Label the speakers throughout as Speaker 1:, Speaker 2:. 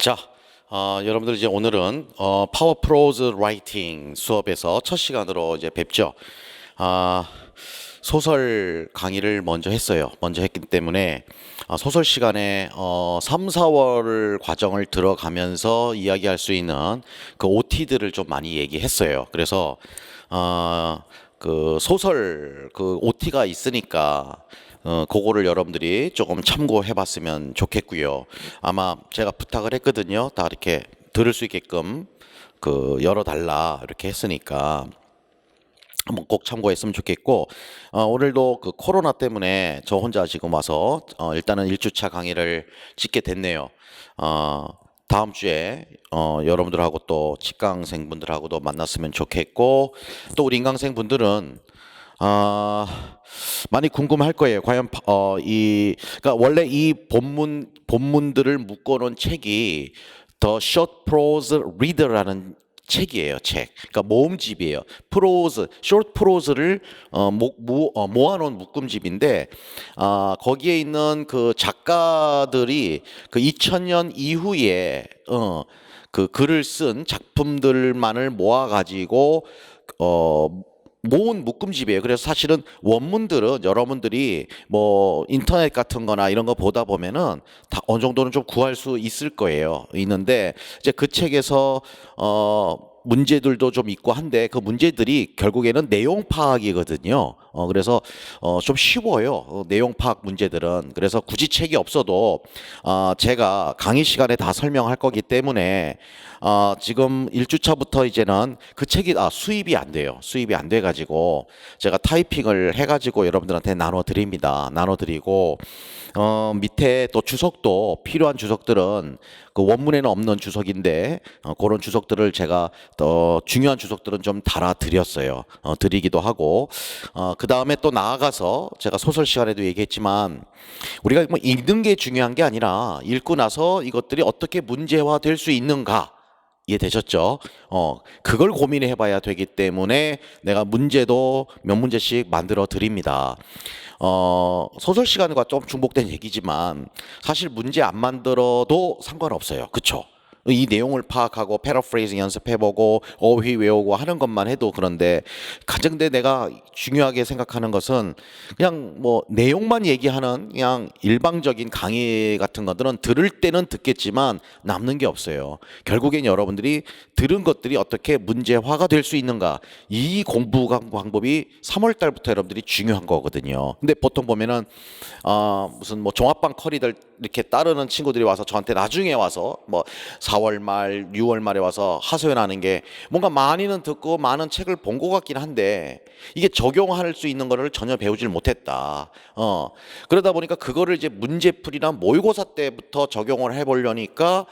Speaker 1: 자, 여러분들 이제 오늘은 파워 프로즈 라이팅 수업에서 첫 시간으로 이제 뵙죠. 아, 소설 강의를 먼저 했어요. 먼저 했기 때문에 소설 시간에 3, 4월 과정을 들어가면서 이야기할 수 있는 그 OT들을 좀 많이 얘기했어요. 그래서 그 소설 그 OT가 있으니까 그거를 여러분들이 조금 참고해 봤으면 좋겠고요. 아마 제가 부탁을 했거든요. 다 이렇게 들을 수 있게끔 그 열어달라 이렇게 했으니까 한번 꼭 참고했으면 좋겠고, 오늘도 그 코로나 때문에 저 혼자 지금 와서 일단은 1주차 강의를 찍게 됐네요. 다음 주에 여러분들하고 또 직강생분들하고도 만났으면 좋겠고, 또 우리 인강생분들은 많이 궁금할 거예요. 과연 그러니까 원래 이 본문들을 묶어놓은 책이 The Short Prose Reader라는 책이에요. 책. 그러니까 모음집이에요. 프로즈, short 프로즈를 모아놓은 묶음집인데, 거기에 있는 그 작가들이 그 2000년 이후에 그 글을 쓴 작품들만을 모아가지고 모은 묶음집이에요. 그래서 사실은 원문들은 여러분들이 뭐 인터넷 같은 거나 이런 거 보다 보면은 다 어느 정도는 좀 구할 수 있을 거예요. 있는데 이제 그 책에서 문제들도 좀 있고 한데 그 문제들이 결국에는 내용 파악이거든요. 그래서 좀 쉬워요. 내용 파악 문제들은. 그래서 굳이 책이 없어도 제가 강의 시간에 다 설명할 거기 때문에 지금 1주차부터 이제는 그 책이 수입이 안 돼요. 수입이 안 돼 가지고 제가 타이핑을 해 가지고 여러분들한테 나눠 드립니다. 나눠 드리고 밑에 또 주석도 필요한 주석들은 그 원문에는 없는 주석인데 그런 주석들을 제가 더 중요한 주석들은 좀 달아 드렸어요. 드리기도 하고 그 다음에 또 나아가서 제가 소설 시간에도 얘기했지만 우리가 뭐 읽는 게 중요한 게 아니라 읽고 나서 이것들이 어떻게 문제화 될 수 있는가 이해되셨죠? 그걸 고민해 봐야 되기 때문에 내가 문제도 몇 문제씩 만들어 드립니다. 소설 시간과 좀 중복된 얘기지만 사실 문제 안 만들어도 상관없어요. 그쵸? 이 내용을 파악하고 패러프레이징 연습해보고 어휘 외우고 하는 것만 해도 그런데 가장 내가 중요하게 생각하는 것은 그냥 뭐 내용만 얘기하는 그냥 일방적인 강의 같은 것들은 들을 때는 듣겠지만 남는 게 없어요. 결국엔 여러분들이 들은 것들이 어떻게 문제화가 될 수 있는가, 이 공부 방법이 3월 달부터 여러분들이 중요한 거거든요. 근데 보통 보면은 무슨 뭐 종합반 커리들 이렇게 따르는 친구들이 와서 저한테 나중에 와서 뭐 4월 말, 6월 말에 와서 하소연하는 게 뭔가 많이는 듣고 많은 책을 본 것 같긴 한데 이게 적용할 수 있는 거를 전혀 배우질 못했다. 그러다 보니까 그거를 이제 문제풀이나 모의고사 때부터 적용을 해보려니까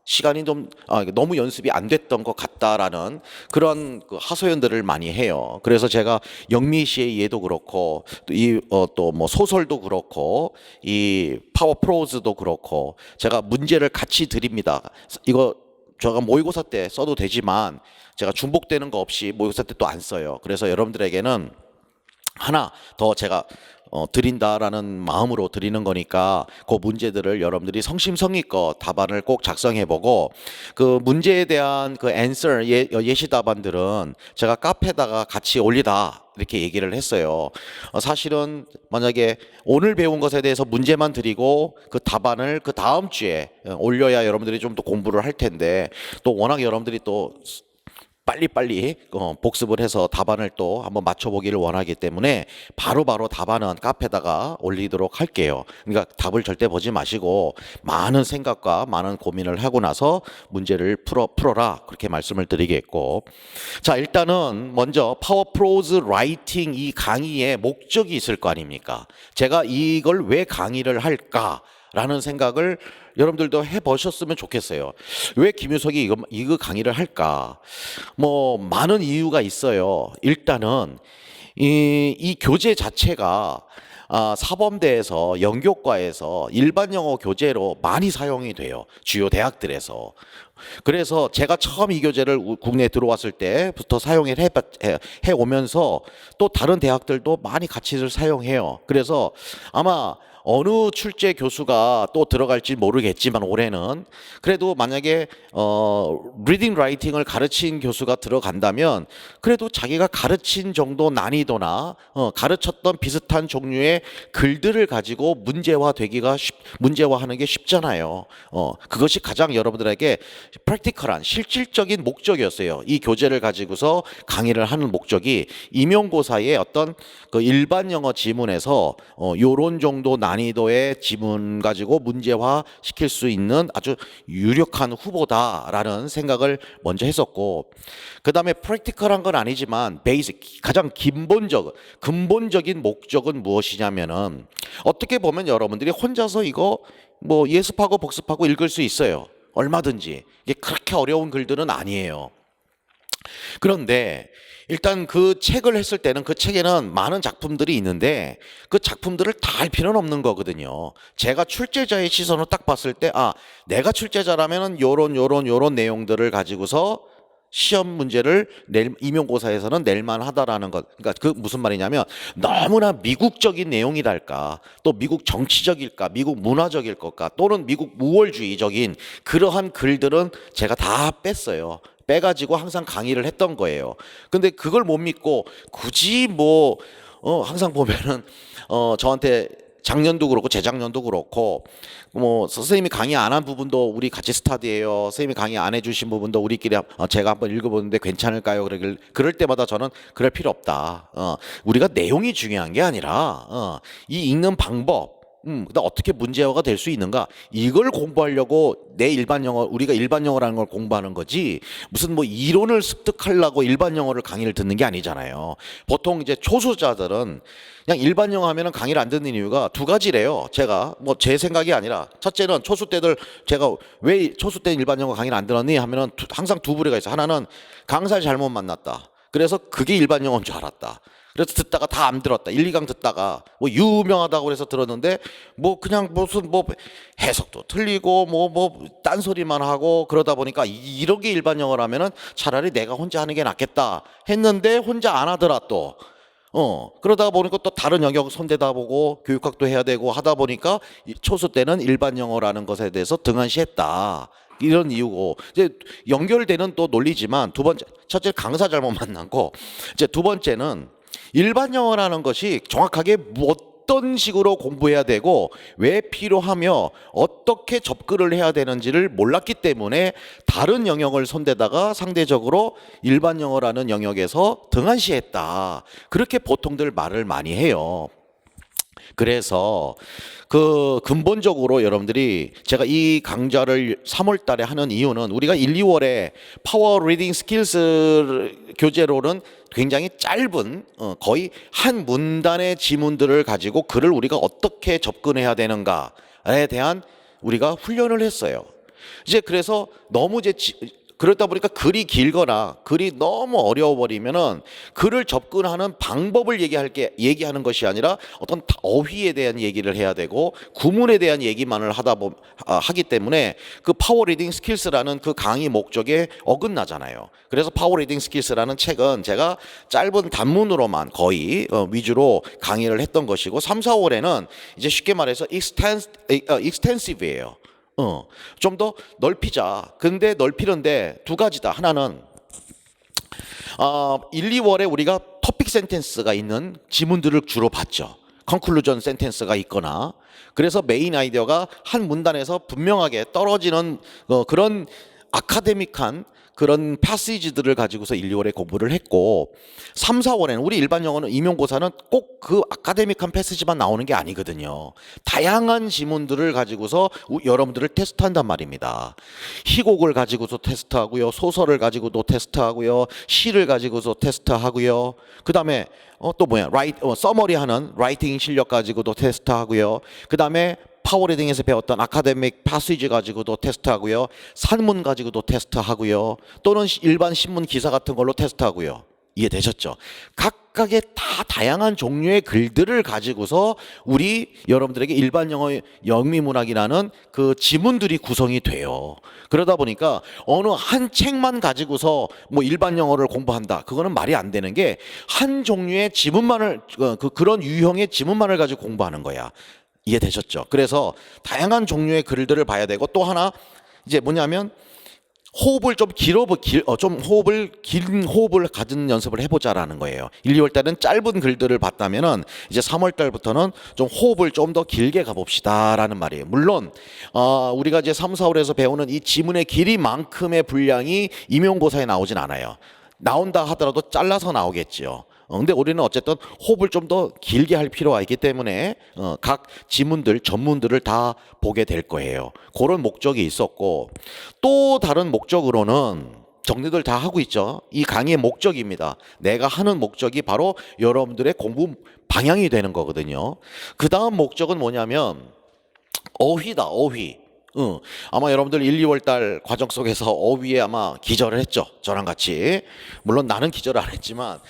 Speaker 1: 시간이 좀 너무 연습이 안 됐던 것 같다라는 그런 그 하소연들을 많이 해요. 그래서 제가 영미 씨의 예도 그렇고 또 뭐 소설도 그렇고 이 파워 프로즈도 그렇고 제가 문제를 같이 드립니다. 이거 제가 모의고사 때 써도 되지만 제가 중복되는 거 없이 모의고사 때 또 안 써요. 그래서 여러분들에게는 하나 더 제가 드린다라는 마음으로 드리는 거니까 그 문제들을 여러분들이 성심성의껏 답안을 꼭 작성해보고 그 문제에 대한 그 answer 예시 답안들은 제가 카페에다가 같이 올리다 이렇게 얘기를 했어요. 사실은 만약에 오늘 배운 것에 대해서 문제만 드리고 그 답안을 그 다음 주에 올려야 여러분들이 좀 더 공부를 할 텐데 또 워낙 여러분들이 또 빨리빨리 복습을 해서 답안을 또 한번 맞춰보기를 원하기 때문에 바로바로 답안은 카페에다가 올리도록 할게요. 그러니까 답을 절대 보지 마시고 많은 생각과 많은 고민을 하고 나서 문제를 풀어라 그렇게 말씀을 드리겠고, 자 일단은 먼저 파워 프로즈 라이팅 이 강의의 목적이 있을 거 아닙니까? 제가 이걸 왜 강의를 할까? 라는 생각을 여러분들도 해보셨으면 좋겠어요. 왜 김유석이 이거 강의를 할까? 뭐 많은 이유가 있어요. 일단은 이 교재 자체가 사범대에서 영교과에서 일반 영어 교재로 많이 사용이 돼요. 주요 대학들에서. 그래서 제가 처음 이 교재를 국내에 들어왔을 때부터 사용을 해오면서 또 다른 대학들도 많이 같이 사용해요. 그래서 아마 어느 출제 교수가 또 들어갈지 모르겠지만 올해는 그래도 만약에 리딩 라이팅을 가르친 교수가 들어간다면 그래도 자기가 가르친 정도 난이도나 가르쳤던 비슷한 종류의 글들을 가지고 문제화하는 게 쉽잖아요. 그것이 가장 여러분들에게 프랙티컬한 실질적인 목적이었어요. 이 교재를 가지고서 강의를 하는 목적이 임용고사의 어떤 그 일반 영어 지문에서 요런 정도 난이도의 지문 가지고 문제화 시킬 수 있는 아주 유력한 후보다라는 생각을 먼저 했었고, 그 다음에 프랙티컬한 건 아니지만 베이직, 가장 근본적인 목적은 무엇이냐면은 어떻게 보면 여러분들이 혼자서 이거 뭐 예습하고 복습하고 읽을 수 있어요. 얼마든지. 이게 그렇게 어려운 글들은 아니에요. 그런데 일단 그 책을 했을 때는 그 책에는 많은 작품들이 있는데 그 작품들을 다 할 필요는 없는 거거든요. 제가 출제자의 시선으로 딱 봤을 때 내가 출제자라면은 요런 내용들을 가지고서 시험 문제를 임용고사에서는 낼만 하다라는 것. 그러니까 그 무슨 말이냐면 너무나 미국적인 내용이랄까, 또 미국 정치적일까, 미국 문화적일 것까, 또는 미국 우월주의적인 그러한 글들은 제가 다 뺐어요. 빼가지고 항상 강의를 했던 거예요. 근데 그걸 못 믿고 굳이 항상 보면은 저한테 작년도 그렇고 재작년도 그렇고 선생님이 강의 안 한 부분도 우리 같이 스타디예요. 선생님이 강의 안 해주신 부분도 우리끼리 제가 한번 읽어보는데 괜찮을까요? 그럴 때마다 저는 그럴 필요 없다. 우리가 내용이 중요한 게 아니라 이 읽는 방법. 그다음 어떻게 문제화가 될 수 있는가? 이걸 공부하려고 우리가 일반 영어라는 걸 공부하는 거지 무슨 이론을 습득하려고 일반 영어를 강의를 듣는 게 아니잖아요. 보통 이제 초수자들은 그냥 일반 영어 하면은 강의를 안 듣는 이유가 두 가지래요. 제가 제 생각이 아니라, 첫째는 초수 때들 제가 왜 초수 때 일반 영어 강의를 안 들었니 하면은 항상 두 부류가 있어. 하나는 강사를 잘못 만났다. 그래서 그게 일반 영어인 줄 알았다. 그래서 듣다가 다 안 들었다. 1, 2강 듣다가 유명하다고 그래서 들었는데 그냥 무슨 해석도 틀리고 딴소리만 하고 그러다 보니까 이런 게 일반 영어라면은 차라리 내가 혼자 하는 게 낫겠다 했는데 혼자 안 하더라 또. 그러다 보니까 또 다른 영역 손대다 보고 교육학도 해야 되고 하다 보니까 초수 때는 일반 영어라는 것에 대해서 등한시했다. 이런 이유고, 이제 연결되는 또 논리지만 첫째 강사 잘못 만났고, 이제 두 번째는 일반 영어라는 것이 정확하게 어떤 식으로 공부해야 되고 왜 필요하며 어떻게 접근을 해야 되는지를 몰랐기 때문에 다른 영역을 손대다가 상대적으로 일반 영어라는 영역에서 등한시했다. 그렇게 보통들 말을 많이 해요. 그래서 그 근본적으로 여러분들이 제가 이 강좌를 3월 달에 하는 이유는 우리가 1, 2월에 파워 리딩 스킬스 교재로는 굉장히 짧은 거의 한 문단의 지문들을 가지고 글을 우리가 어떻게 접근해야 되는가에 대한 우리가 훈련을 했어요. 이제 그래서 너무 그러다 보니까 글이 길거나 글이 너무 어려워버리면은 글을 접근하는 방법을 얘기하는 것이 아니라 어떤 어휘에 대한 얘기를 해야 되고 구문에 대한 얘기만을 하기 때문에 그 파워 리딩 스킬스라는 그 강의 목적에 어긋나잖아요. 그래서 파워 리딩 스킬스라는 책은 제가 짧은 단문으로만 거의 위주로 강의를 했던 것이고 3, 4월에는 이제 쉽게 말해서 익스텐시브예요. 좀 더 넓히자. 근데 넓히는데 두 가지다. 하나는 1, 2월에 우리가 토픽 센텐스가 있는 지문들을 주로 봤죠. 컨클루전 센텐스가 있거나. 그래서 메인 아이디어가 한 문단에서 분명하게 떨어지는 그런 아카데믹한 그런 패시지들을 가지고서 1, 2월에 공부를 했고 3, 4월에는 우리 일반 영어는 임용고사는 꼭 그 아카데믹한 패시지만 나오는 게 아니거든요. 다양한 지문들을 가지고서 여러분들을 테스트한단 말입니다. 희곡을 가지고서 테스트하고요. 소설을 가지고도 테스트하고요. 시를 가지고서 테스트하고요. 그 다음에 서머리하는 라이팅 실력 가지고도 테스트하고요. 그 다음에 파워리딩에서 배웠던 아카데믹 패시지 가지고도 테스트하고요. 산문 가지고도 테스트하고요. 또는 일반 신문 기사 같은 걸로 테스트하고요. 이해되셨죠? 각각의 다양한 종류의 글들을 가지고서 우리 여러분들에게 일반 영어 영미문학이라는 그 지문들이 구성이 돼요. 그러다 보니까 어느 한 책만 가지고서 일반 영어를 공부한다. 그거는 말이 안 되는 게 한 종류의 지문만을 그런 유형의 지문만을 가지고 공부하는 거야. 이해되셨죠? 그래서 다양한 종류의 글들을 봐야 되고 또 하나 이제 뭐냐면 호흡을 좀 긴 호흡을 가진 연습을 해보자라는 거예요. 1, 2월 달은 짧은 글들을 봤다면은 이제 3월 달부터는 좀 호흡을 좀 더 길게 가봅시다라는 말이에요. 물론 우리가 이제 3, 4월에서 배우는 이 지문의 길이만큼의 분량이 임용고사에 나오진 않아요. 나온다 하더라도 잘라서 나오겠지요. 근데 우리는 어쨌든 호흡을 좀 더 길게 할 필요가 있기 때문에 각 지문들, 전문들을 다 보게 될 거예요. 그런 목적이 있었고 또 다른 목적으로는 정리들 다 하고 있죠. 이 강의의 목적입니다. 내가 하는 목적이 바로 여러분들의 공부 방향이 되는 거거든요. 그 다음 목적은 뭐냐면 어휘다, 어휘. 아마 여러분들 1, 2월 달 과정 속에서 어휘에 아마 기절을 했죠. 저랑 같이. 물론 나는 기절 안 했지만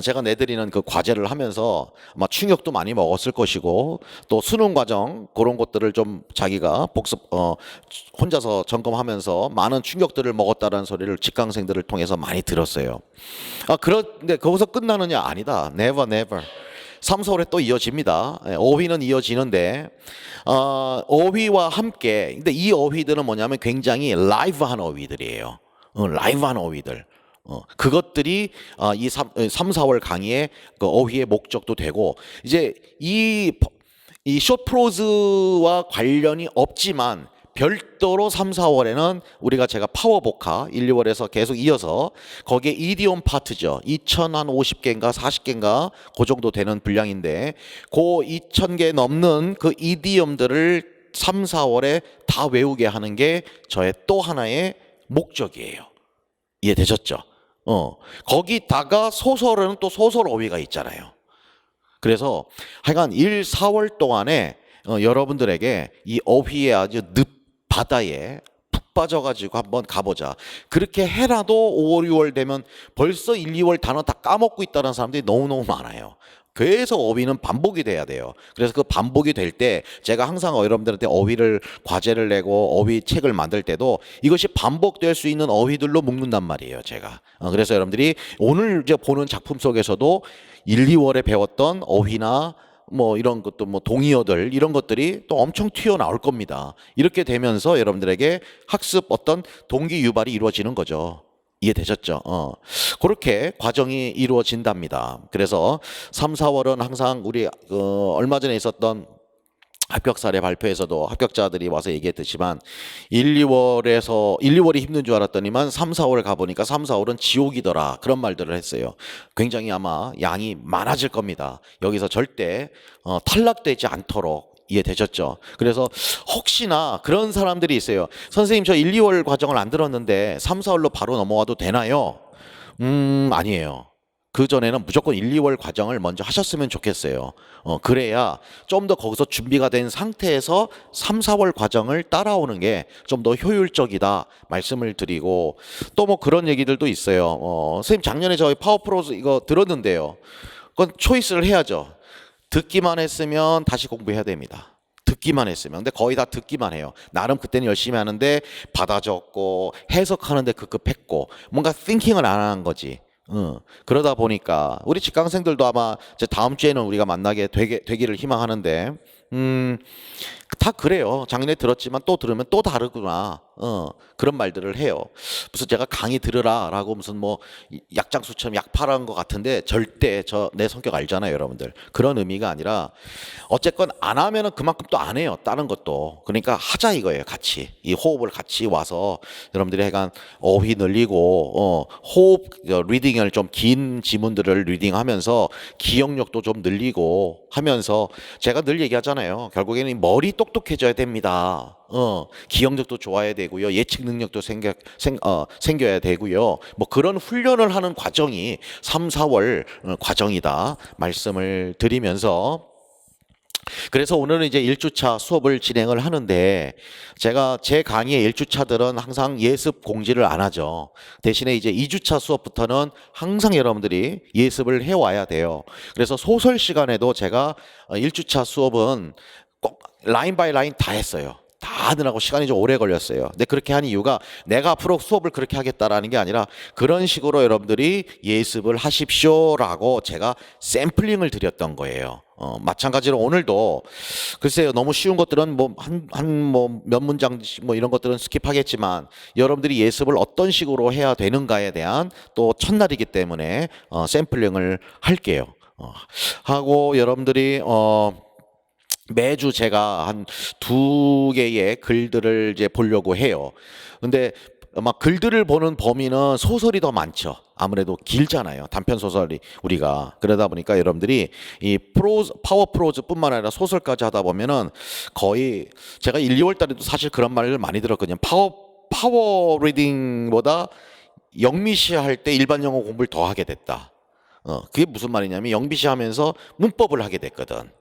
Speaker 1: 제가 내드리는 그 과제를 하면서 아마 충격도 많이 먹었을 것이고 또 수능 과정 그런 것들을 좀 자기가 복습 혼자서 점검하면서 많은 충격들을 먹었다는 소리를 직강생들을 통해서 많이 들었어요. 그런데 거기서 끝나느냐? 아니다. Never, never. 3, 4월에 또 이어집니다. 어휘는 이어지는데 어휘와 함께 근데 이 어휘들은 뭐냐면 굉장히 라이브한 어휘들이에요. 라이브한 어휘들. 그것들이 이 3, 4월 강의의 그 어휘의 목적도 되고 이제 이 숏프로즈와 관련이 없지만 별도로 3, 4월에는 우리가 제가 파워보카 1, 2월에서 계속 이어서 거기에 이디옴 파트죠. 2,050개인가 40개인가 그 정도 되는 분량인데 그 2,000개 넘는 그 이디옴들을 3, 4월에 다 외우게 하는 게 저의 또 하나의 목적이에요. 이해되셨죠? 거기다가 소설은 또 소설 어휘가 있잖아요. 그래서 하여간 1, 4월 동안에 여러분들에게 이 어휘의 아주 바다에 푹 빠져가지고 한번 가보자. 그렇게 해라도 5월, 6월 되면 벌써 1, 2월 단어 다 까먹고 있다는 사람들이 너무너무 많아요. 그래서 어휘는 반복이 돼야 돼요. 그래서 그 반복이 될 때 제가 항상 여러분들한테 어휘를 과제를 내고 어휘 책을 만들 때도 이것이 반복될 수 있는 어휘들로 묶는단 말이에요. 제가. 그래서 여러분들이 오늘 이제 보는 작품 속에서도 1, 2월에 배웠던 어휘나 뭐 이런 것도 뭐 동의어들 이런 것들이 또 엄청 튀어나올 겁니다. 이렇게 되면서 여러분들에게 학습 어떤 동기 유발이 이루어지는 거죠. 이해되셨죠? 그렇게 과정이 이루어진답니다. 그래서 3, 4월은 항상 우리 얼마 전에 있었던 합격 사례 발표에서도 합격자들이 와서 얘기했듯이만 1, 2월이 힘든 줄 알았더니만 3, 4월 가보니까 3, 4월은 지옥이더라 그런 말들을 했어요. 굉장히 아마 양이 많아질 겁니다. 여기서 절대 탈락되지 않도록 이해되셨죠? 그래서 혹시나 그런 사람들이 있어요. 선생님 저 1, 2월 과정을 안 들었는데 3, 4월로 바로 넘어와도 되나요? 아니에요. 그 전에는 무조건 1, 2월 과정을 먼저 하셨으면 좋겠어요. 그래야 좀 더 거기서 준비가 된 상태에서 3, 4월 과정을 따라오는 게 좀 더 효율적이다 말씀을 드리고 또 뭐 그런 얘기들도 있어요. 선생님 작년에 저희 파워프로즈 이거 들었는데요. 그건 초이스를 해야죠. 듣기만 했으면 다시 공부해야 됩니다. 듣기만 했으면. 근데 거의 다 듣기만 해요. 나름 그때는 열심히 하는데 받아 적고 해석하는데 급급했고 뭔가 띵킹을 안 하는 거지. 그러다 보니까 우리 직강생들도 아마 이제 다음 주에는 우리가 만나게 되기를 희망하는데 다 그래요. 작년에 들었지만 또 들으면 또 다르구나. 그런 말들을 해요. 무슨 제가 강의 들으라라고 무슨 뭐 약장수처럼 약 팔아는 것 같은데 절대 내 성격 알잖아요, 여러분들. 그런 의미가 아니라 어쨌건 안 하면은 그만큼 또 안 해요. 다른 것도. 그러니까 하자 이거예요, 같이. 이 호흡을 같이 와서 여러분들이 약간 어휘 늘리고 호흡 리딩을 좀 긴 지문들을 리딩하면서 기억력도 좀 늘리고 하면서 제가 늘 얘기하잖아요. 결국에는 머리 똑똑해져야 됩니다. 기억력도 좋아야 되고요. 예측 능력도 생겨야 되고요. 뭐 그런 훈련을 하는 과정이 3, 4월 과정이다 말씀을 드리면서 그래서 오늘은 이제 1주차 수업을 진행을 하는데 제가 제 강의의 1주차들은 항상 예습 공지를 안 하죠. 대신에 이제 2주차 수업부터는 항상 여러분들이 예습을 해와야 돼요. 그래서 소설 시간에도 제가 1주차 수업은 꼭 라인 바이 라인 다 했어요. 다 하느라고 시간이 좀 오래 걸렸어요. 근데 그렇게 한 이유가 내가 앞으로 수업을 그렇게 하겠다라는 게 아니라 그런 식으로 여러분들이 예습을 하십시오라고 제가 샘플링을 드렸던 거예요. 마찬가지로 오늘도 글쎄요, 너무 쉬운 것들은 뭐 뭐 몇 문장씩 뭐 이런 것들은 스킵하겠지만 여러분들이 예습을 어떤 식으로 해야 되는가에 대한 또 첫날이기 때문에 샘플링을 할게요. 하고 여러분들이 매주 제가 한 두 개의 글들을 이제 보려고 해요. 근데 막 글들을 보는 범위는 소설이 더 많죠. 아무래도 길잖아요. 단편 소설이 우리가 그러다 보니까 여러분들이 이 프로즈 파워 프로즈뿐만 아니라 소설까지 하다 보면은 거의 제가 1, 2월 달에도 사실 그런 말을 많이 들었거든요. 파워 리딩보다 영미시 할 때 일반 영어 공부를 더 하게 됐다. 그게 무슨 말이냐면 영미시 하면서 문법을 하게 됐거든.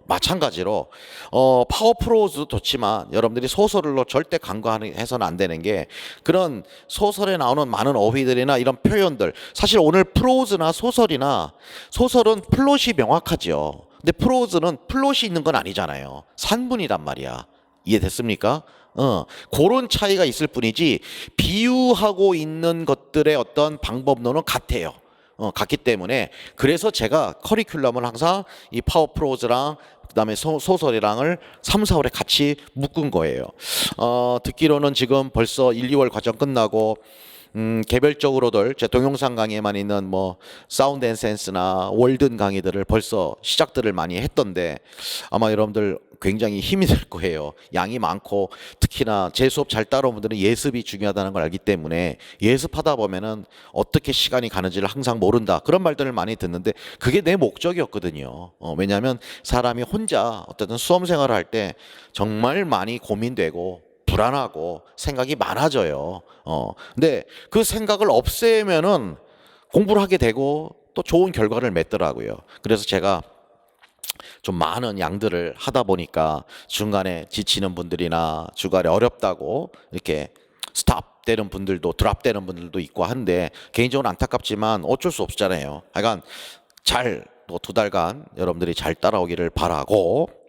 Speaker 1: 마찬가지로 파워 프로즈도 좋지만 여러분들이 소설로 절대 간과해서는 안 되는 게 그런 소설에 나오는 많은 어휘들이나 이런 표현들 사실 오늘 프로즈나 소설은 플롯이 명확하죠. 근데 프로즈는 플롯이 있는 건 아니잖아요. 산문이란 말이야. 이해됐습니까? 그런 차이가 있을 뿐이지 비유하고 있는 것들의 어떤 방법론은 같아요. 같기 때문에 그래서 제가 커리큘럼을 항상 이 파워 프로즈랑 그다음에 소설이랑을 3, 4월에 같이 묶은 거예요. 듣기로는 지금 벌써 1, 2월 과정 끝나고 개별적으로들 제 동영상 강의에만 있는 뭐 사운드 앤 센스나 월든 강의들을 벌써 시작들을 많이 했던데 아마 여러분들 굉장히 힘이 들 거예요. 양이 많고 특히나 제 수업 잘 따라온 분들은 예습이 중요하다는 걸 알기 때문에 예습하다 보면은 어떻게 시간이 가는지를 항상 모른다. 그런 말들을 많이 듣는데 그게 내 목적이었거든요. 왜냐하면 사람이 혼자 어쨌든 수험 생활을 할 때 정말 많이 고민되고 불안하고 생각이 많아져요. 근데 그 생각을 없애면은 공부를 하게 되고 또 좋은 결과를 맺더라고요. 그래서 제가 좀 많은 양들을 하다 보니까 중간에 지치는 분들이나 중간에 어렵다고 이렇게 스탑 되는 분들도 드랍 되는 분들도 있고 한데 개인적으로 안타깝지만 어쩔 수 없잖아요. 하여간 잘 또 2달간 여러분들이 잘 따라오기를 바라고